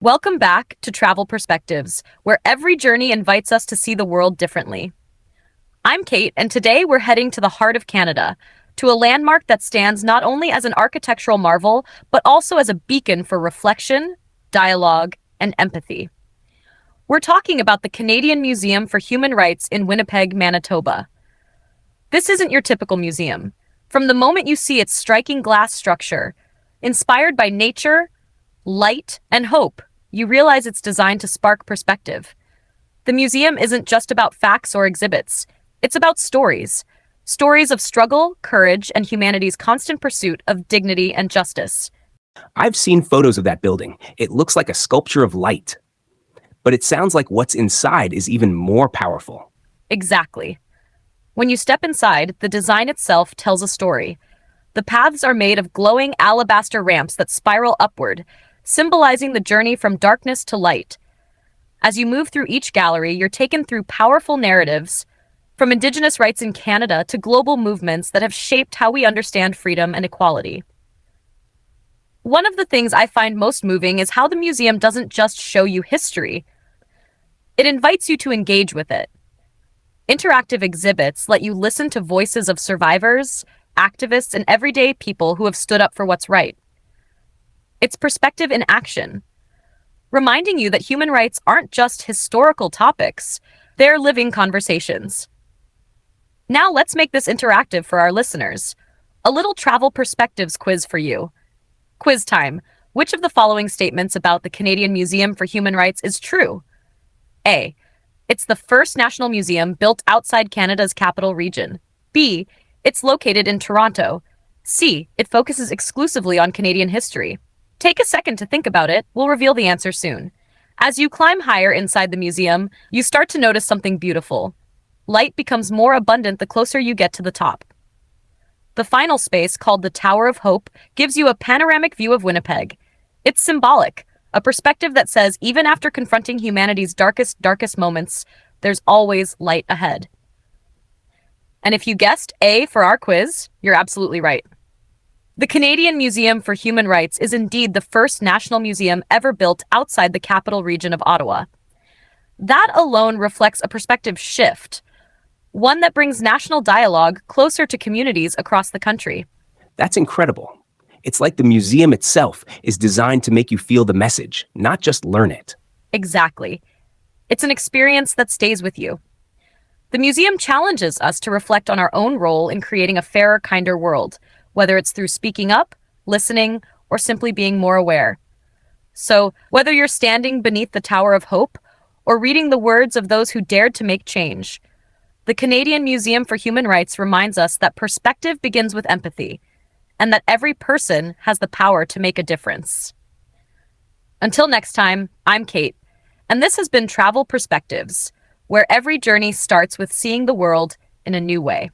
Welcome back to Travel Perspectives, where every journey invites us to see the world differently. I'm Kate, and today we're heading to the heart of Canada, to a landmark that stands not only as an architectural marvel, but also as a beacon for reflection, dialogue, and empathy. We're talking about the Canadian Museum for Human Rights in Winnipeg, Manitoba. This isn't your typical museum. From the moment you see its striking glass structure, inspired by nature, light, and hope, you realize it's designed to spark perspective. The museum isn't just about facts or exhibits, it's about stories. Stories of struggle, courage, and humanity's constant pursuit of dignity and justice. I've seen photos of that building. It looks like a sculpture of light. But it sounds like what's inside is even more powerful. Exactly. When you step inside, the design itself tells a story. The paths are made of glowing alabaster ramps that spiral upward, symbolizing the journey from darkness to light. As you move through each gallery, you're taken through powerful narratives, from Indigenous rights in Canada to global movements that have shaped how we understand freedom and equality. One of the things I find most moving is how the museum doesn't just show you history, it invites you to engage with it. Interactive exhibits let you listen to voices of survivors, activists, and everyday people who have stood up for what's right. It's perspective in action, reminding you that human rights aren't just historical topics, they're living conversations. Now let's make this interactive for our listeners. A little travel perspectives quiz for you. Quiz time. Which of the following statements about the Canadian Museum for Human Rights is true? A. It's the first national museum built outside Canada's capital region. B. It's located in Toronto. C. It focuses exclusively on Canadian history. Take a second to think about it. We'll reveal the answer soon. As you climb higher inside the museum, you start to notice something beautiful. Light becomes more abundant the closer you get to the top. The final space, called the Tower of Hope, gives you a panoramic view of Winnipeg. It's symbolic, a perspective that says even after confronting humanity's darkest moments, there's always light ahead. And if you guessed A for our quiz, you're absolutely right. The Canadian Museum for Human Rights is indeed the first national museum ever built outside the capital region of Ottawa. That alone reflects a perspective shift, one that brings national dialogue closer to communities across the country. That's incredible. It's like the museum itself is designed to make you feel the message, not just learn it. Exactly. It's an experience that stays with you. The museum challenges us to reflect on our own role in creating a fairer, kinder world, whether it's through speaking up, listening, or simply being more aware. So, whether you're standing beneath the Tower of Hope or reading the words of those who dared to make change, the Canadian Museum for Human Rights reminds us that perspective begins with empathy, and that every person has the power to make a difference. Until next time, I'm Kate, and this has been Travel Perspectives, where every journey starts with seeing the world in a new way.